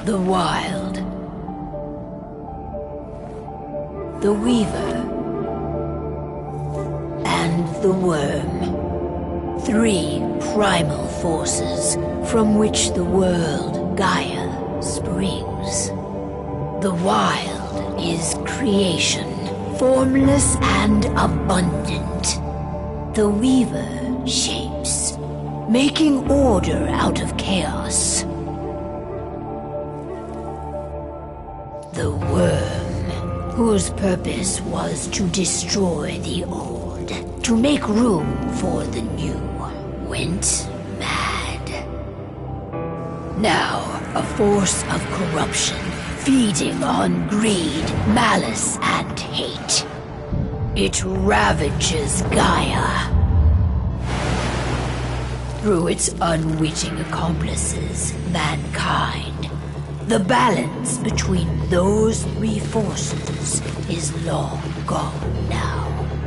The Wild. The Weaver. And the Worm. 3 primal forces from which the world, Gaia, springs. The Wild is creation, formless and abundant. The Weaver shapes, making order out of chaos. The Worm, whose purpose was to destroy the old, to make room for the new, went mad. Now, a force of corruption, feeding on greed, malice, and hate. It ravages Gaia. Through its unwitting accomplices, mankind, the balance between those 3 forces is long gone now.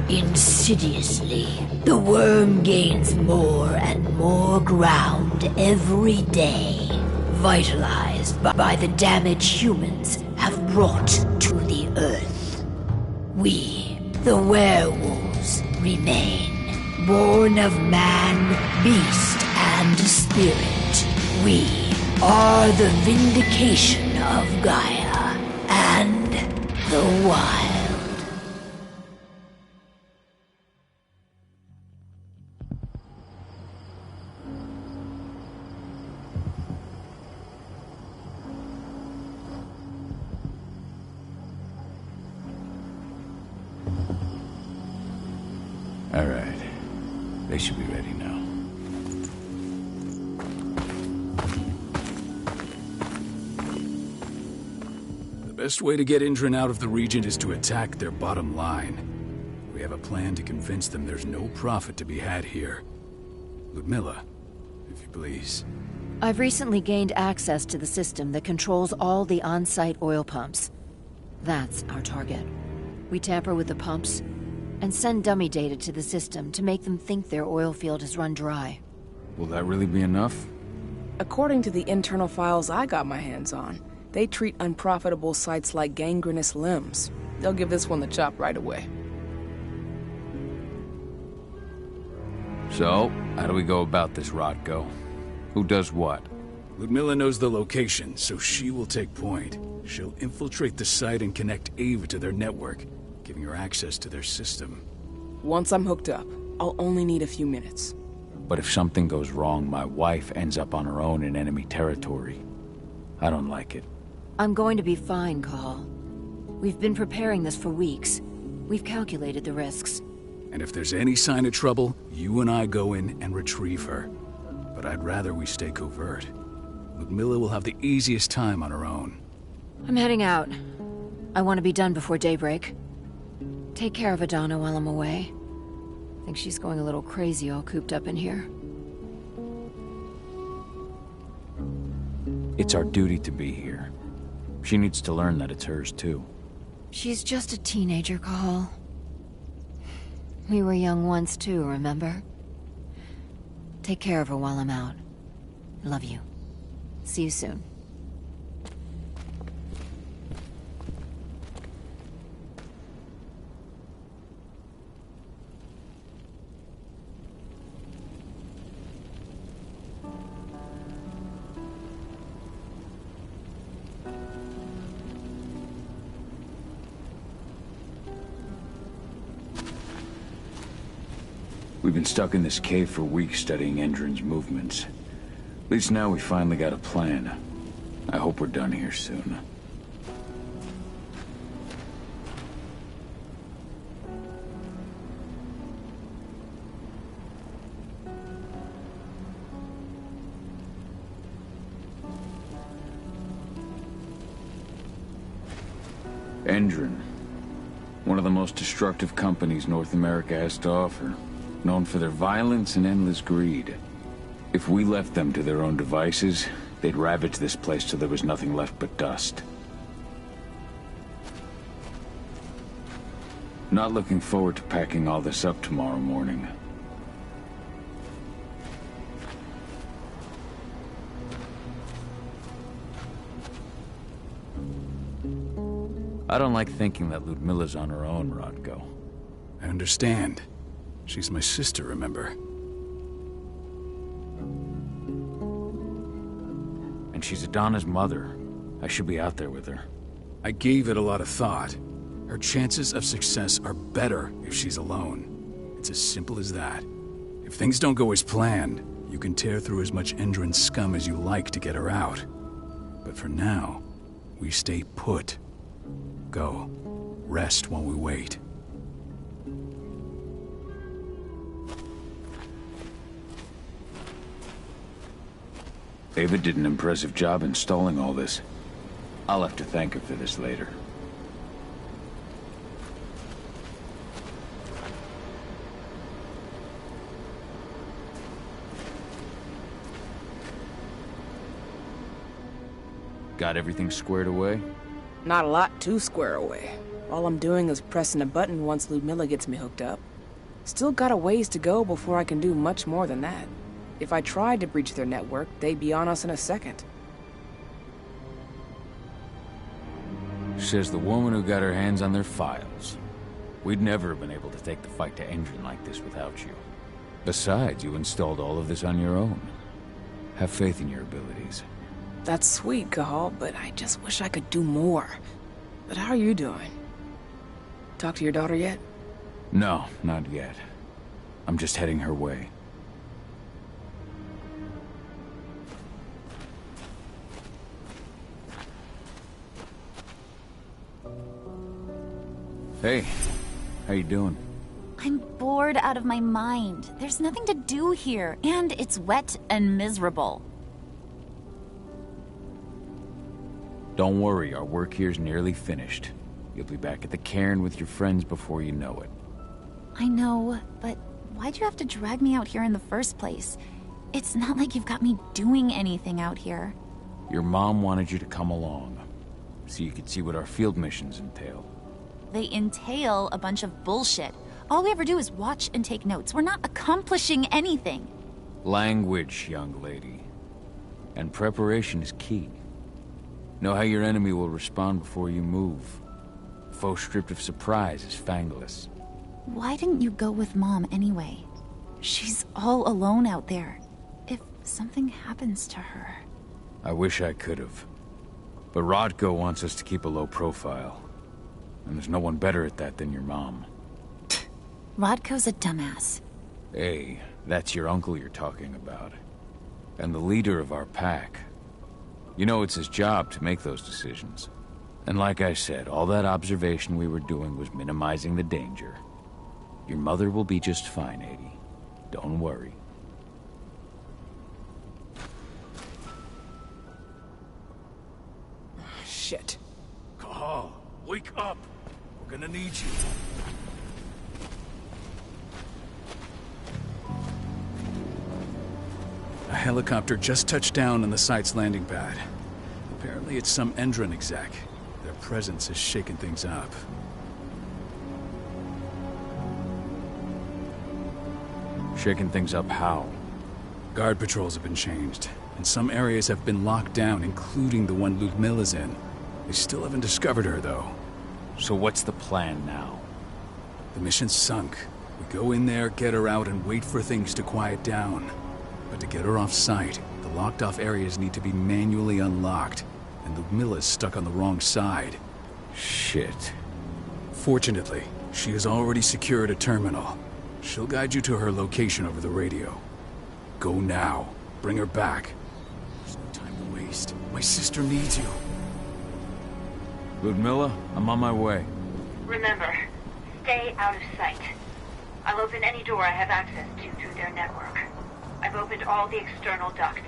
Insidiously, the Worm gains more and more ground every day, vitalized by the damage humans have brought to the Earth. We, the werewolves, remain, born of man, beast, and spirit. We are the vindication of Gaia and the Wild. All right. They should be ready now. The best way to get Indran out of the region is to attack their bottom line. We have a plan to convince them there's no profit to be had here. Ludmilla, if you please. I've recently gained access to the system that controls all the on-site oil pumps. That's our target. We tamper with the pumps and send dummy data to the system to make them think their oil field has run dry. Will that really be enough? According to the internal files I got my hands on, they treat unprofitable sites like gangrenous limbs. They'll give this one the chop right away. So, how do we go about this, Rotko? Who does what? Ludmilla knows the location, so she will take point. She'll infiltrate the site and connect Ava to their network, giving her access to their system. Once I'm hooked up, I'll only need a few minutes. But if something goes wrong, my wife ends up on her own in enemy territory. I don't like it. I'm going to be fine, Call. We've been preparing this for weeks. We've calculated the risks. And if there's any sign of trouble, you and I go in and retrieve her. But I'd rather we stay covert. Ludmilla will have the easiest time on her own. I'm heading out. I want to be done before daybreak. Take care of Adana while I'm away. I think she's going a little crazy all cooped up in here. It's our duty to be here. She needs to learn that it's hers too. She's just a teenager, Call. We were young once too, remember? Take care of her while I'm out. Love you. See you soon. We've been stuck in this cave for weeks studying Endron's movements. At least now we finally got a plan. I hope we're done here soon. Endron. One of the most destructive companies North America has to offer. Known for their violence and endless greed. If we left them to their own devices, they'd ravage this place till there was nothing left but dust. Not looking forward to packing all this up tomorrow morning. I don't like thinking that Ludmilla's on her own, Rodko. I understand. She's my sister, remember? And she's Adana's mother. I should be out there with her. I gave it a lot of thought. Her chances of success are better if she's alone. It's as simple as that. If things don't go as planned, you can tear through as much Endron scum as you like to get her out. But for now, we stay put. Go. Rest while we wait. Ava did an impressive job installing all this. I'll have to thank her for this later. Got everything squared away? Not a lot to square away. All I'm doing is pressing a button once Ludmilla gets me hooked up. Still got a ways to go before I can do much more than that. If I tried to breach their network, they'd be on us in a second. Says the woman who got her hands on their files. We'd never have been able to take the fight to Endron like this without you. Besides, you installed all of this on your own. Have faith in your abilities. That's sweet, Cahal, but I just wish I could do more. But how are you doing? Talk to your daughter yet? No, not yet. I'm just heading her way. Hey, how you doing? I'm bored out of my mind. There's nothing to do here, and it's wet and miserable. Don't worry, our work here's nearly finished. You'll be back at the cairn with your friends before you know it. I know, but why'd you have to drag me out here in the first place? It's not like you've got me doing anything out here. Your mom wanted you to come along, so you could see what our field missions entail. They entail a bunch of bullshit. All we ever do is watch and take notes. We're not accomplishing anything. Language, young lady. And preparation is key. Know how your enemy will respond before you move. Faux stripped of surprise is fangless. Why didn't you go with Mom anyway? She's all alone out there. If something happens to her... I wish I could have. But Rodko wants us to keep a low profile. And there's no one better at that than your mom. Rodko's a dumbass. Hey, that's your uncle you're talking about. And the leader of our pack. You know it's his job to make those decisions. And like I said, all that observation we were doing was minimizing the danger. Your mother will be just fine, Adie. Don't worry. Shit. Cahal, wake up! We're gonna need you. A helicopter just touched down on the site's landing pad. Apparently it's some Endron exec. Their presence has shaken things up. Shaking things up how? Guard patrols have been changed, and some areas have been locked down, including the one Ludmilla's in. They still haven't discovered her, though. So what's the plan now? The mission's sunk. We go in there, get her out, and wait for things to quiet down. But to get her off site, the locked-off areas need to be manually unlocked, and Ludmilla's stuck on the wrong side. Shit. Fortunately, she has already secured a terminal. She'll guide you to her location over the radio. Go now. Bring her back. There's no time to waste. My sister needs you. Ludmilla, I'm on my way. Remember, stay out of sight. I'll open any door I have access to through their network. I've opened all the external ducts.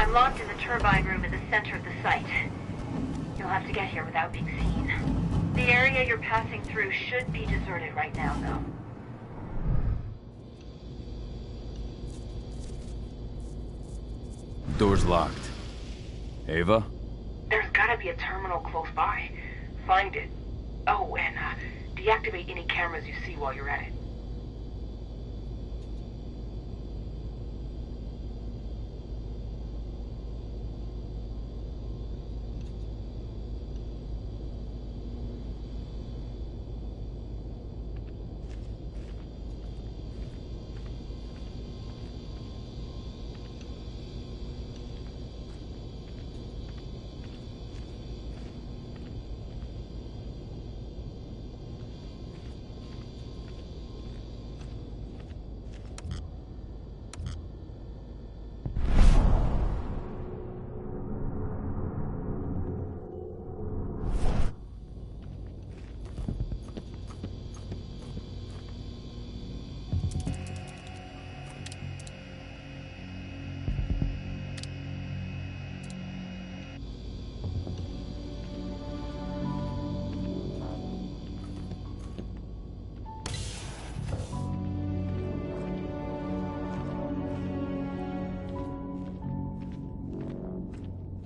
I'm locked in the turbine room in the center of the site. You'll have to get here without being seen. The area you're passing through should be deserted right now, though. Door's locked. Ava? There's gotta be a terminal close by. Find it. Oh, and deactivate any cameras you see while you're at it.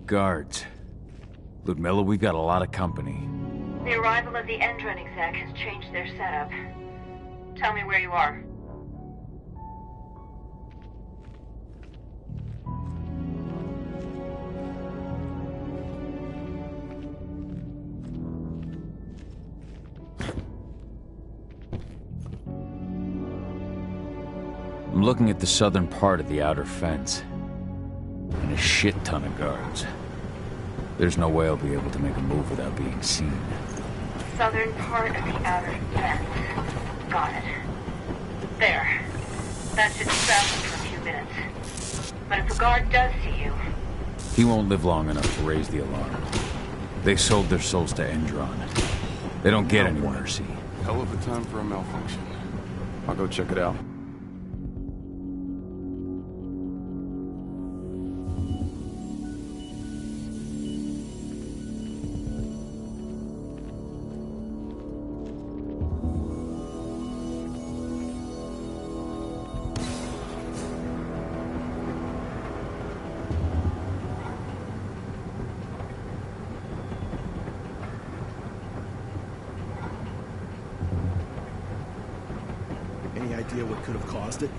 Guards. Ludmilla, we got a lot of company. The arrival of the Endron exec has changed their setup. Tell me where you are. I'm looking at the southern part of the outer fence. And a shit ton of guards. There's no way I'll be able to make a move without being seen. Southern part of the outer fence. Got it. There. That should distract him for a few minutes. But if a guard does see you... He won't live long enough to raise the alarm. They sold their souls to Endron. They don't get any mercy. Hell of a time for a malfunction. I'll go check it out. Any idea what could have caused it?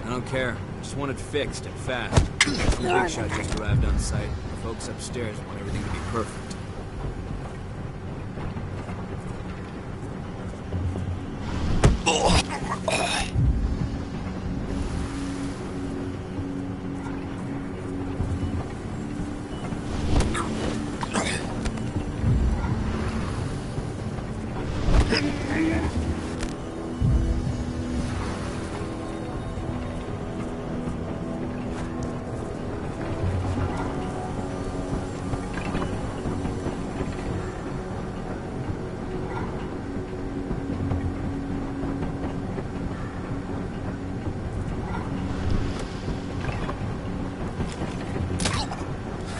I don't care. Just want it fixed and fast. The big shot just arrived on site. The folks upstairs want everything to be perfect.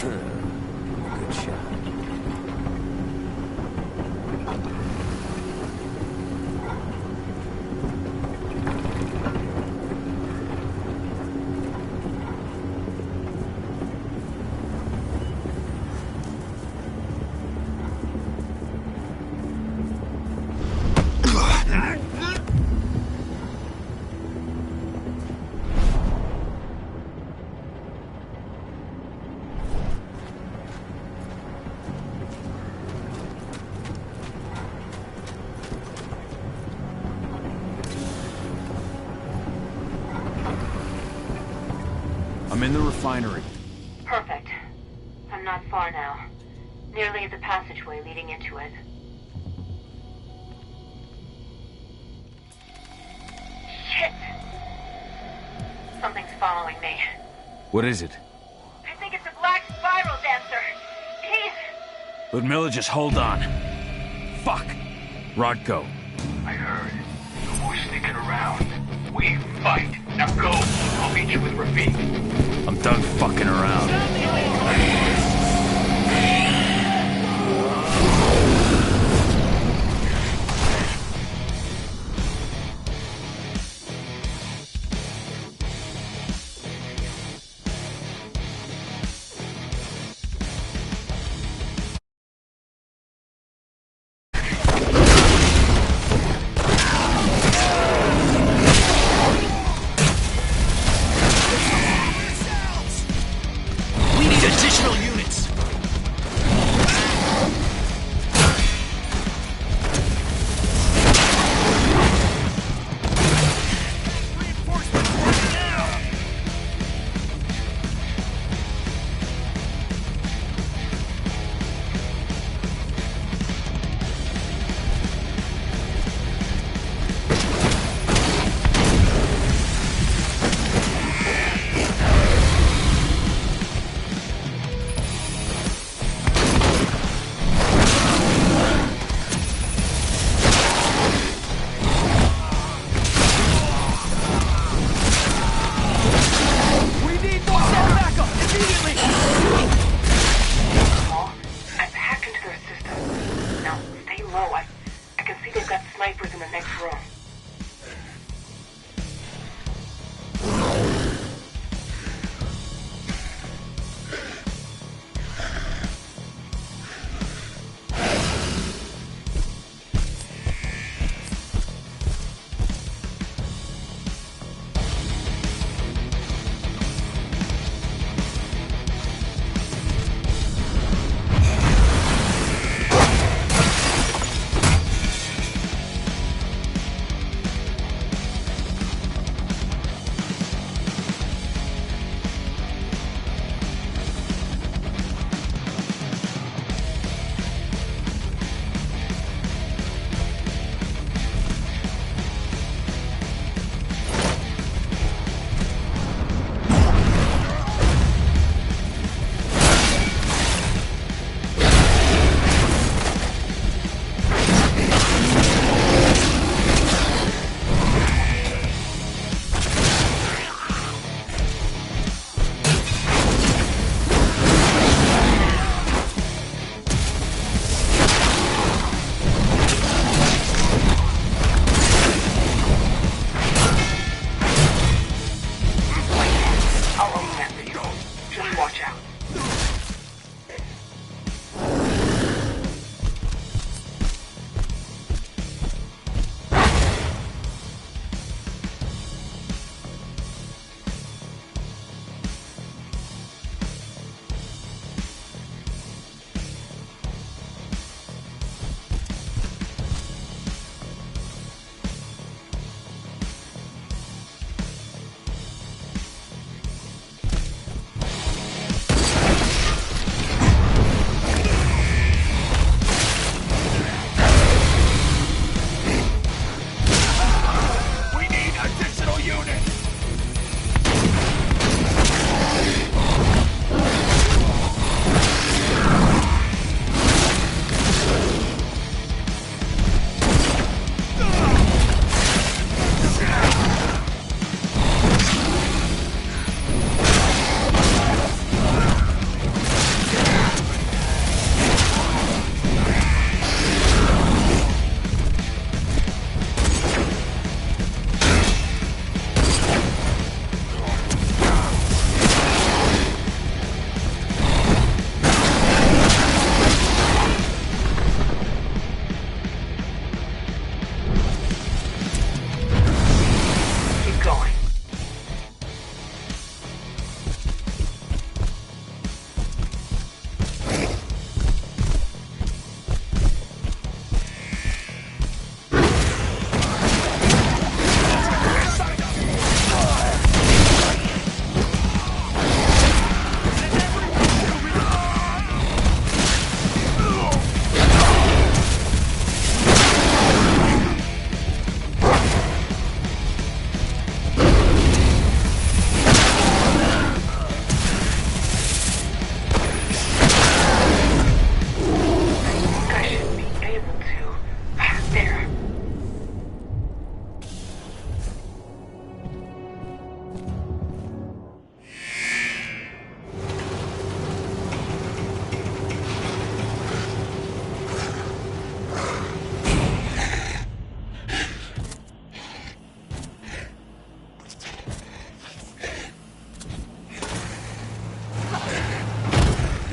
Good shot. I'm in the refinery. Perfect. I'm not far now. Nearly at the passageway leading into it. Shit! Something's following me. What is it? I think it's a black spiral dancer. He's... Ludmilla, just hold on. Fuck. Rodko. I heard. The boy's sneaking around. We fight. Now go. I'll meet you with Rafik. I'm done fucking around.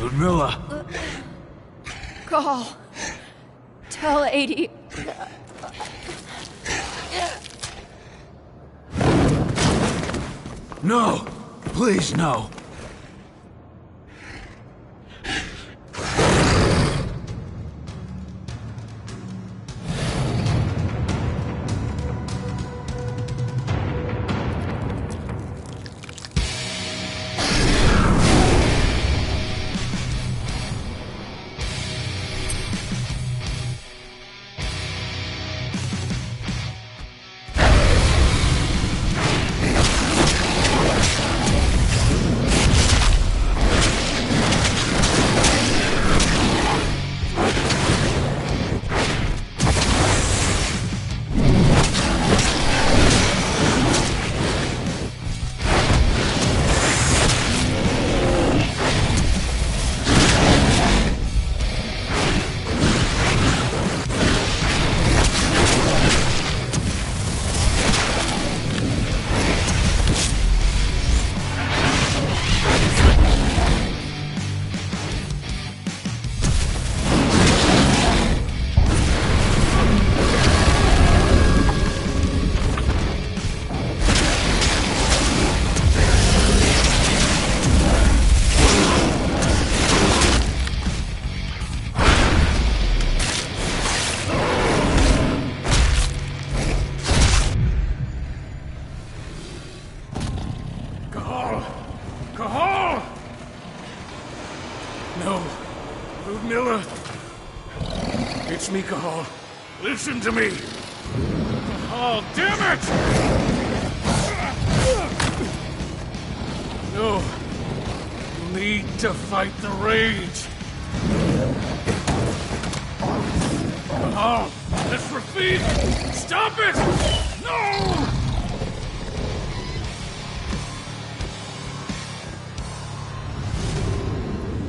Ludmilla! Call. Tell 80. No! Please, no! It's me, Cahal. Listen to me! Oh, damn it! No. You need to fight the rage. Cahal, that's Rafik! Stop it! No!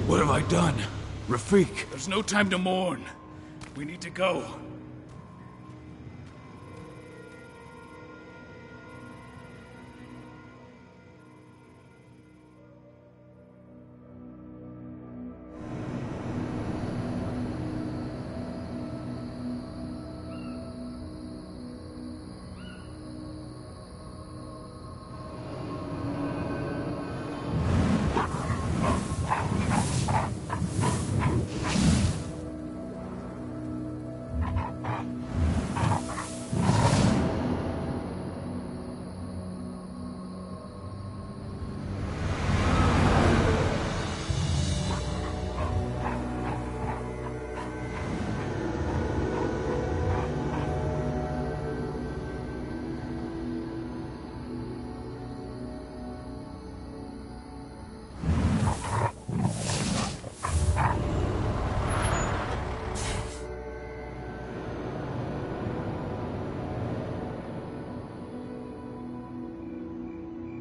What have I done? Rafik! There's no time to mourn. We need to go.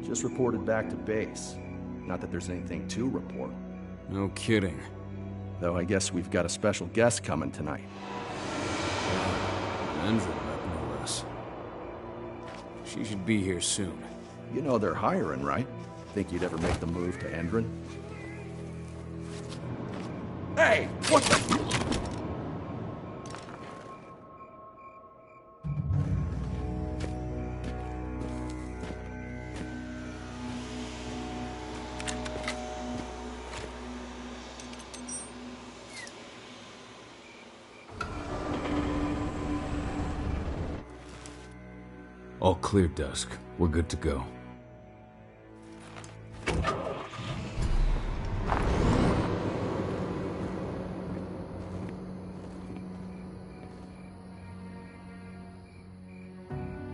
Just reported back to base. Not that there's anything to report. No kidding. Though I guess we've got a special guest coming tonight. Andrew, no less. She should be here soon. You know they're hiring, right? Think you'd ever make the move to Endron? Hey! What the... All clear, Dusk. We're good to go.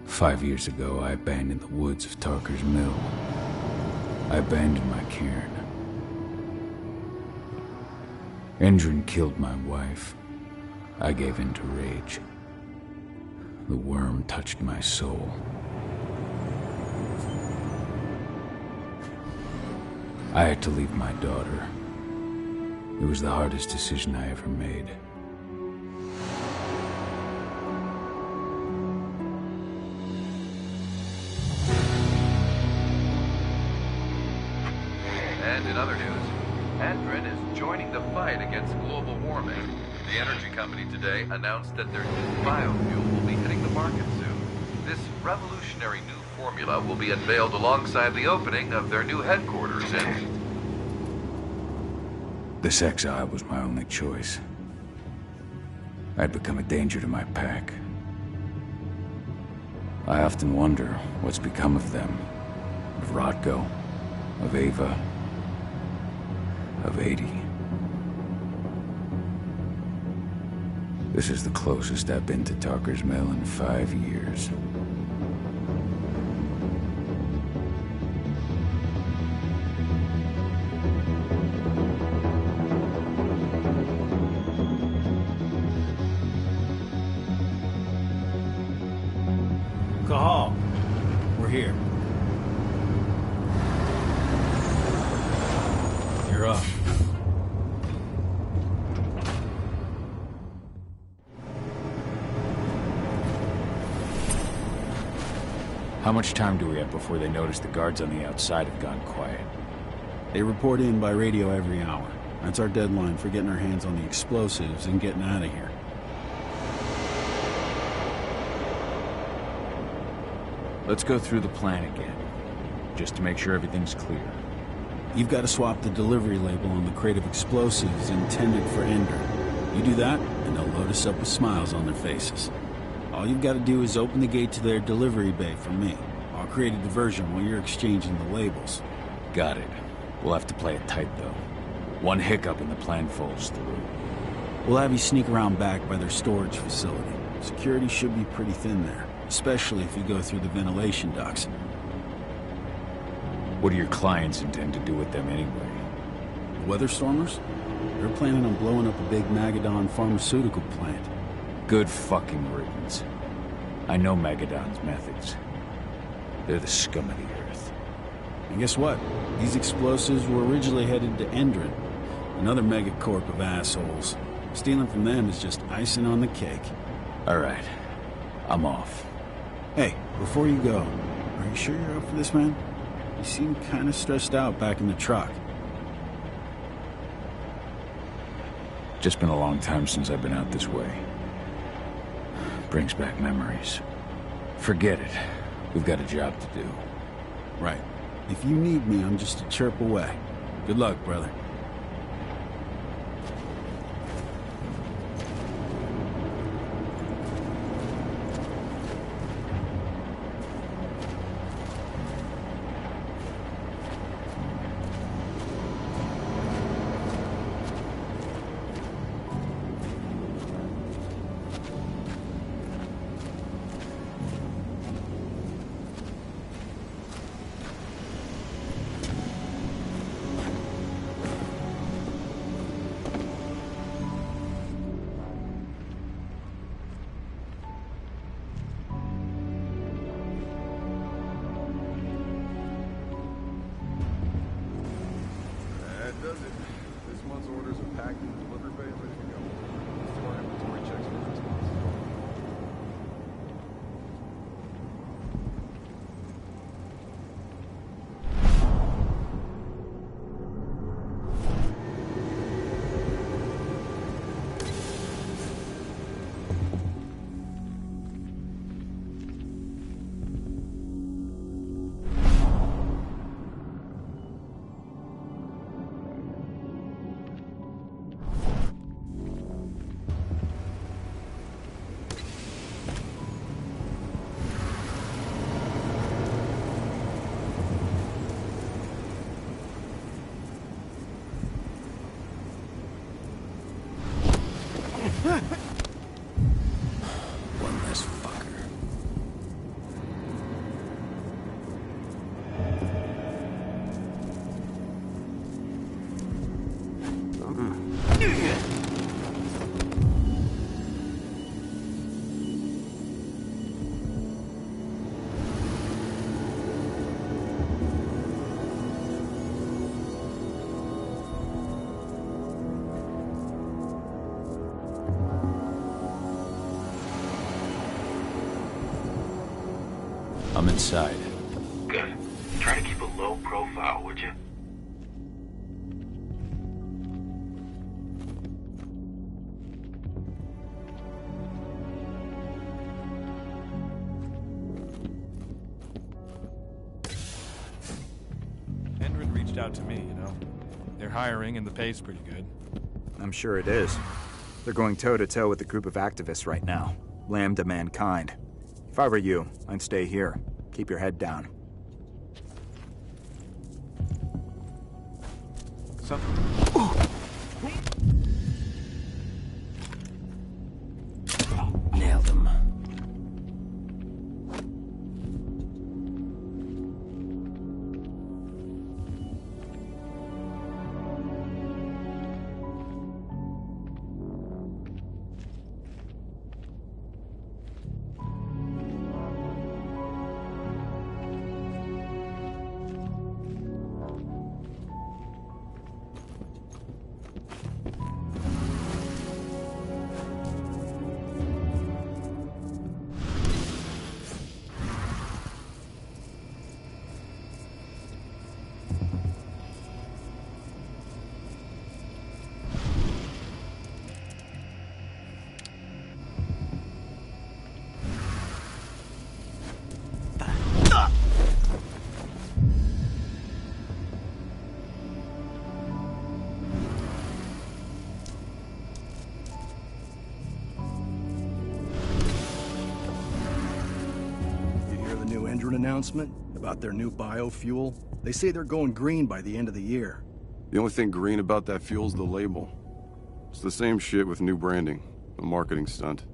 "5 years ago, I abandoned the woods of Tarker's Mill. I abandoned my cairn. Endron killed my wife. I gave in to rage. The worm touched my soul. I had to leave my daughter. It was the hardest decision I ever made. And in other news, Endrin is joining the fight against global warming. The energy company today announced that their new biofuel will be hitting the market soon. This revolutionary new formula will be unveiled alongside the opening of their new headquarters in... This exile was my only choice. I'd become a danger to my pack. I often wonder what's become of them. Of Rodko, of Ava, of 80. This is the closest I've been to Talker's Mill in 5 years. Cahal, we're here. You're up. How much time do we have before they notice the guards on the outside have gone quiet? They report in by radio every hour. That's our deadline for getting our hands on the explosives and getting out of here. Let's go through the plan again, just to make sure everything's clear. You've got to swap the delivery label on the crate of explosives intended for Endrin. You do that, and they'll load us up with smiles on their faces. All you've got to do is open the gate to their delivery bay for me. I'll create a diversion while you're exchanging the labels. Got it. We'll have to play it tight, though. One hiccup and the plan falls through. We'll have you sneak around back by their storage facility. Security should be pretty thin there, especially if you go through the ventilation ducts. What do your clients intend to do with them anyway? The Weatherstormers? They're planning on blowing up a big Magadon pharmaceutical plant. Good fucking riddance. I know Magadon's methods. They're the scum of the earth. And guess what? These explosives were originally headed to Endrin, another megacorp of assholes. Stealing from them is just icing on the cake. All right. I'm off. Hey, before you go, are you sure you're up for this, man? You seem kind of stressed out back in the truck. Just been a long time since I've been out this way. Brings back memories. Forget it. We've got a job to do. Right. If you need me, I'm just a chirp away. Good luck, brother. One less fucker. I'm inside. Good. Try to keep a low profile, would you? Endrin reached out to me, you know. They're hiring and the pay's pretty good. I'm sure it is. They're going toe-to-toe with a group of activists right now. Lambda Mankind. If I were you, I'd stay here. Keep your head down. Nailed him. Announcement about their new biofuel. They say they're going green by the end of the year. The only thing green about that fuel's the label. It's the same shit with new branding. A marketing stunt.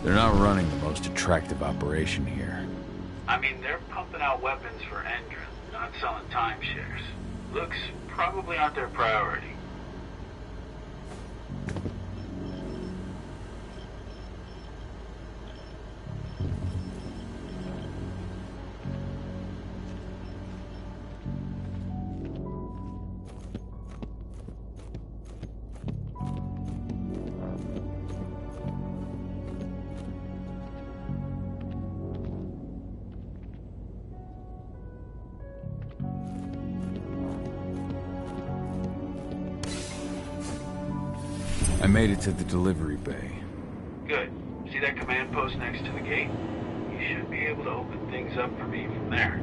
They're not running the most attractive operation here. I mean, they're pumping out weapons for Endrin, not selling timeshares. Looks probably aren't their priority. I made it to the delivery bay. Good. See that command post next to the gate? You should be able to open things up for me from there.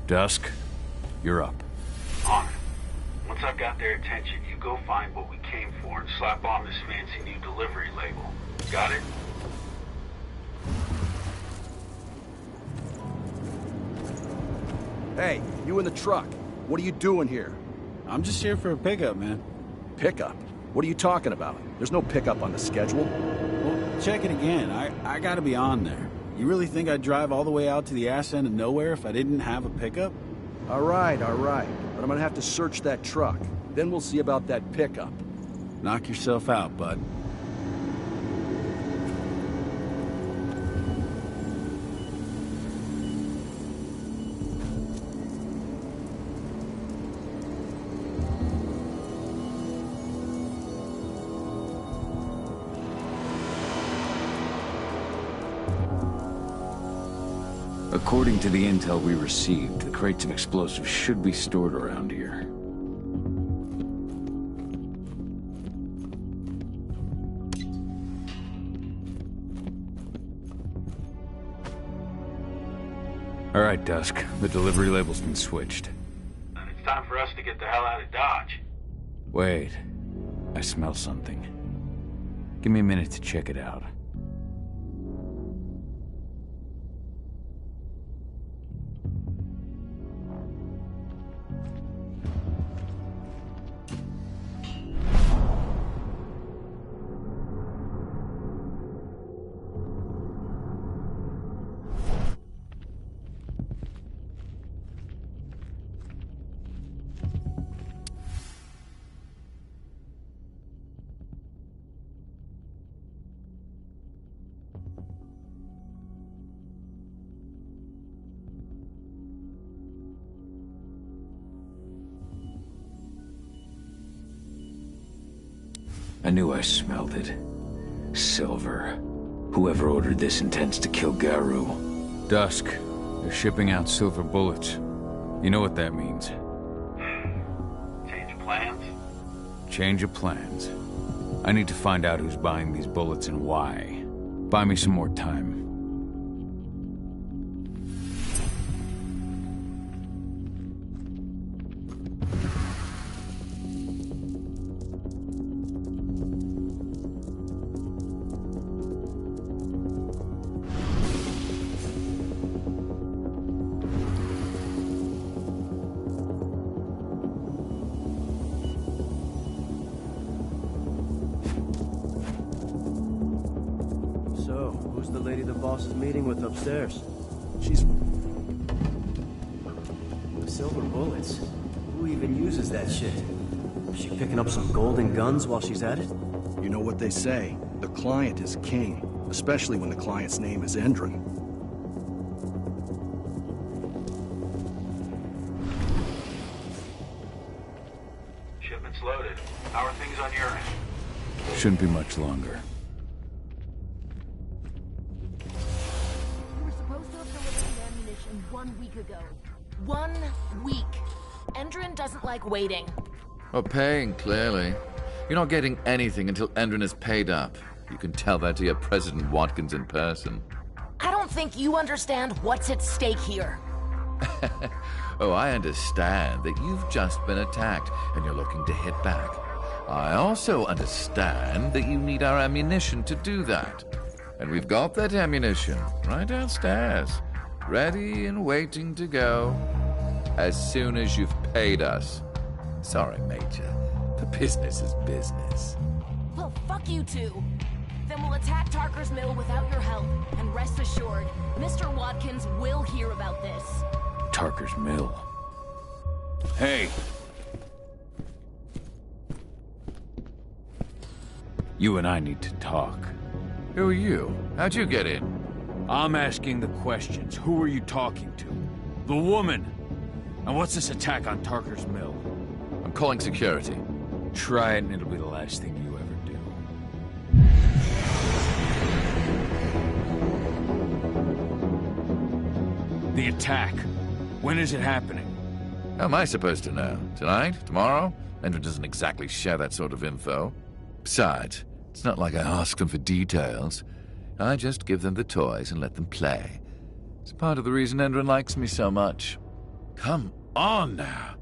Dusk, you're up. On it. Once I've got their attention, you go find what we came for and slap on this fancy new delivery label. Got it? Hey, you in the truck. What are you doing here? I'm just here for a pickup, man. Pickup? What are you talking about? There's no pickup on the schedule. Well, check it again. I gotta be on there. You really think I'd drive all the way out to the ass end of nowhere if I didn't have a pickup? All right. But I'm gonna have to search that truck. Then we'll see about that pickup. Knock yourself out, bud. According to the intel we received, the crates of explosives should be stored around here. All right, Dusk. The delivery label's been switched. And it's time for us to get the hell out of Dodge. Wait. I smell something. Give me a minute to check it out. I knew I smelled it. Silver. Whoever ordered this intends to kill Garou. Dusk. They're shipping out silver bullets. You know what that means. Change of plans? Change of plans. I need to find out who's buying these bullets and why. Buy me some more time. Who's the lady the boss is meeting with upstairs? She's... Silver bullets? Who even uses that shit? Is she picking up some golden guns while she's at it? You know what they say. The client is king. Especially when the client's name is Endron. Shipment's loaded. How are things on your end? Shouldn't be much longer. We were supposed to have delivered ammunition 1 week ago. 1 week. Endron doesn't like waiting. Well, paying, clearly. You're not getting anything until Endron is paid up. You can tell that to your President Watkins in person. I don't think you understand what's at stake here. Oh, I understand that you've just been attacked and you're looking to hit back. I also understand that you need our ammunition to do that. And we've got that ammunition right downstairs, ready and waiting to go as soon as you've paid us. Sorry, Major, but business is business. Well, fuck you two. Then we'll attack Tarker's mill without your help. And rest assured, Mr. Watkins will hear about this. Tarker's mill. Hey! You and I need to talk. Who are you? How'd you get in? I'm asking the questions. Who are you talking to? The woman! And what's this attack on Tarker's mill? I'm calling security. Try it and it'll be the last thing you ever do. The attack. When is it happening? How am I supposed to know? Tonight? Tomorrow? Endron doesn't exactly share that sort of info. Besides, it's not like I ask them for details. I just give them the toys and let them play. It's part of the reason Endron likes me so much. Come on now.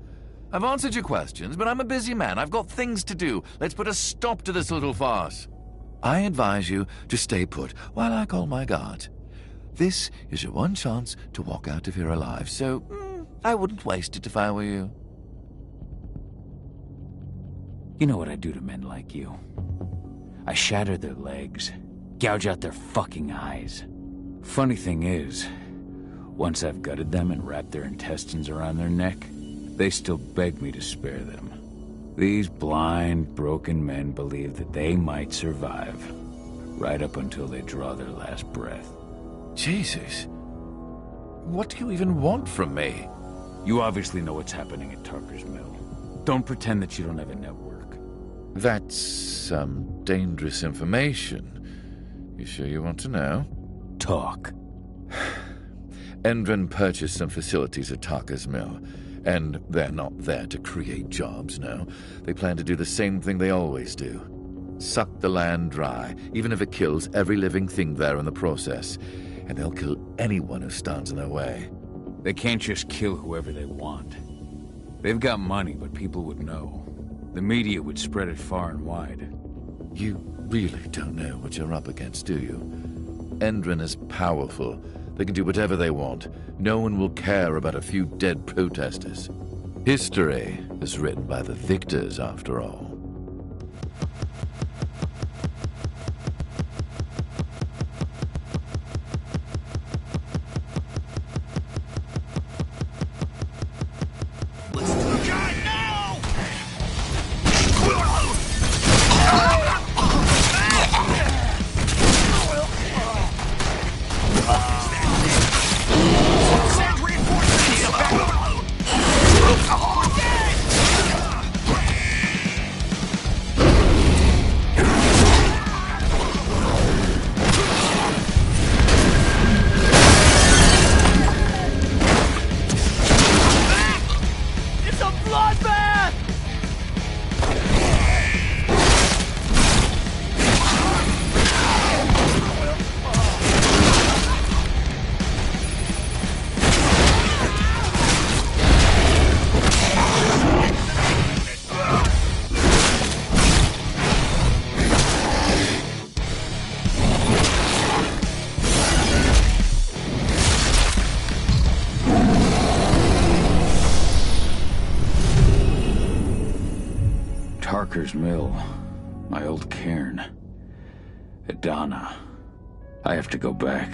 I've answered your questions, but I'm a busy man. I've got things to do. Let's put a stop to this little farce. I advise you to stay put while I call my guards. This is your one chance to walk out of here alive, so I wouldn't waste it if I were you. You know what I do to men like you. I shatter their legs, gouge out their fucking eyes. Funny thing is, once I've gutted them and wrapped their intestines around their neck, they still beg me to spare them. These blind, broken men believe that they might survive, right up until they draw their last breath. Jesus. What do you even want from me? You obviously know what's happening at Tarker's Mill. Don't pretend that you don't have a network. That's some dangerous information. You sure you want to know? Talk. Endron purchased some facilities at Tarker's Mill, and they're not there to create jobs, no. They plan to do the same thing they always do. Suck the land dry, even if it kills every living thing there in the process. And they'll kill anyone who stands in their way. They can't just kill whoever they want. They've got money, but people would know. The media would spread it far and wide. You really don't know what you're up against, do you? Endron is powerful. They can do whatever they want. No one will care about a few dead protesters. History is written by the victors, after all. Tarker's Mill, my old cairn. Adana. I have to go back.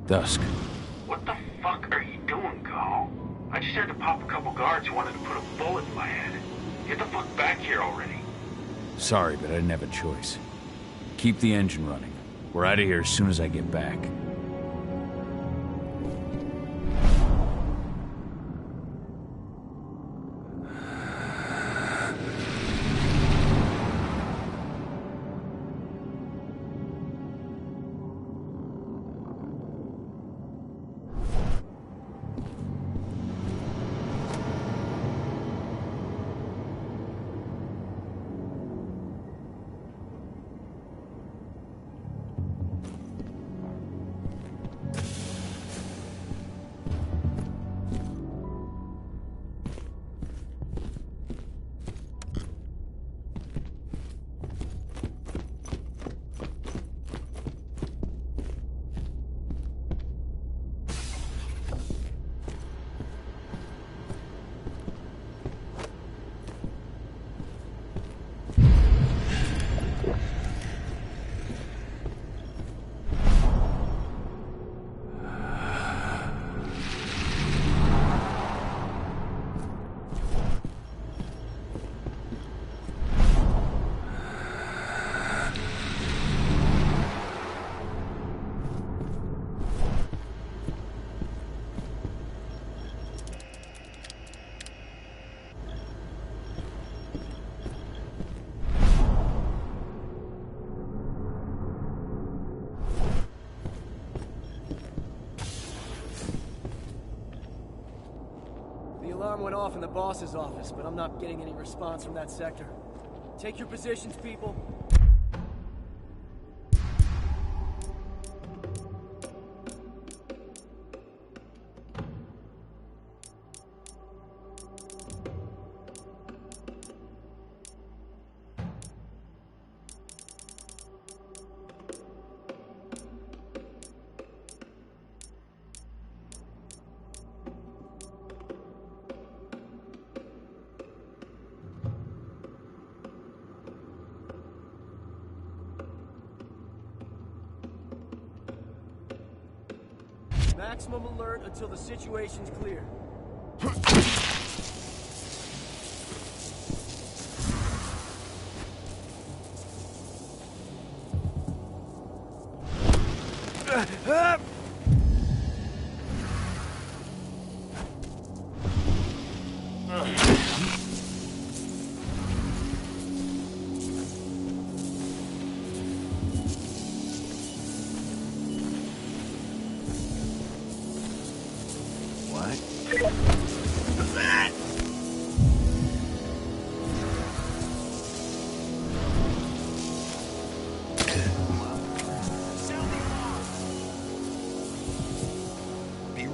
Dusk. What the fuck are you doing, Carl? I just had to pop a couple guards who wanted to put a bullet in my head. Get the fuck back here already. Sorry, but I didn't have a choice. Keep the engine running. We're out of here as soon as I get back. alarm went off in the boss's office, but I'm not getting any response from that sector. Take your positions, people. Maximum alert until the situation's clear.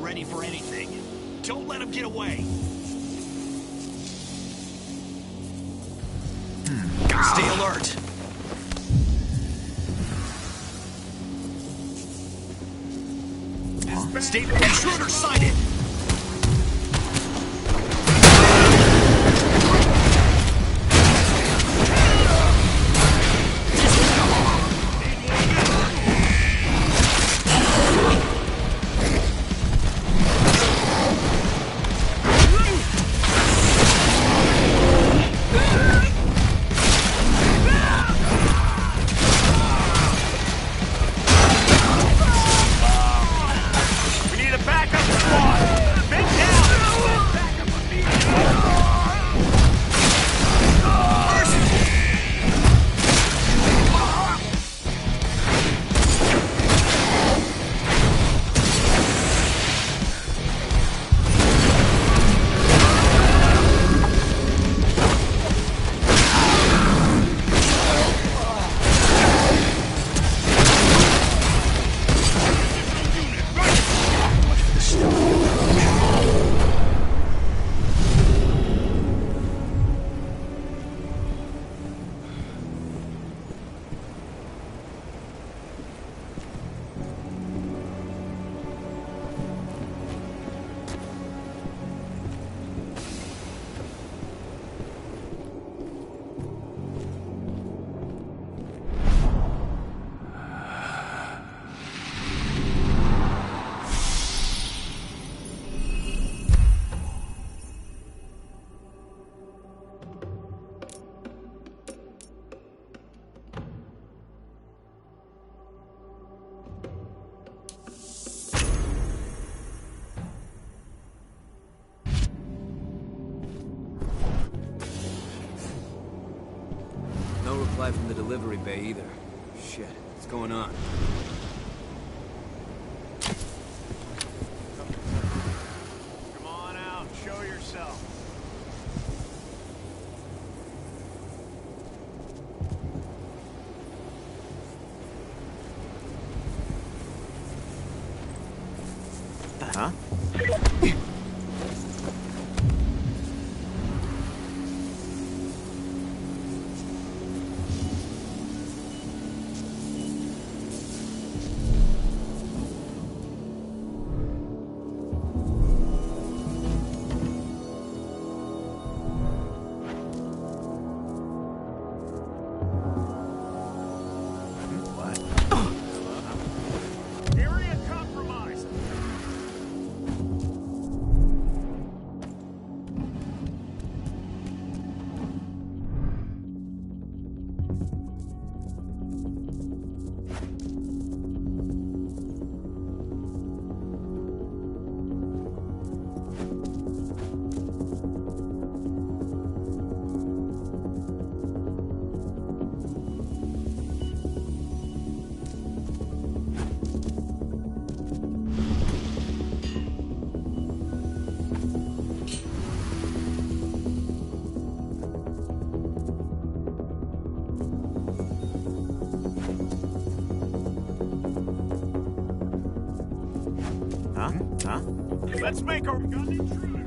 Ready for anything. Don't let him get away. Stay alert. Stay intruder sighted. No reply from the delivery bay either. Shit, what's going on? Come on out, show yourself. Huh? Let's make our gun intruder.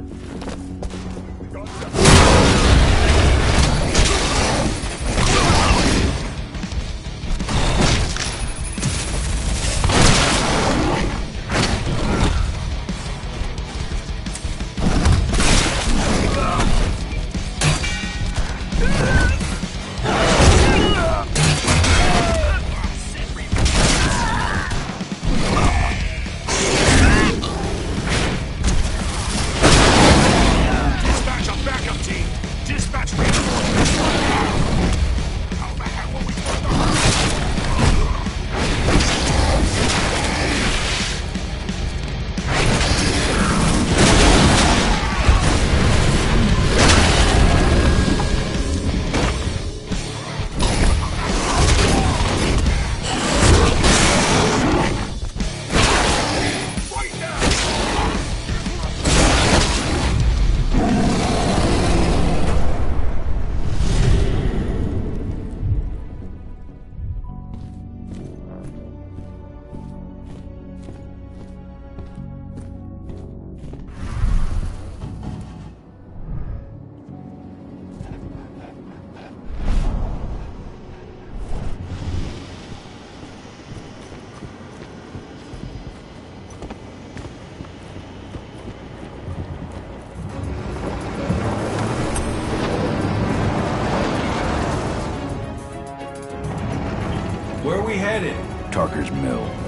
Where are we headed? Tarker's mill.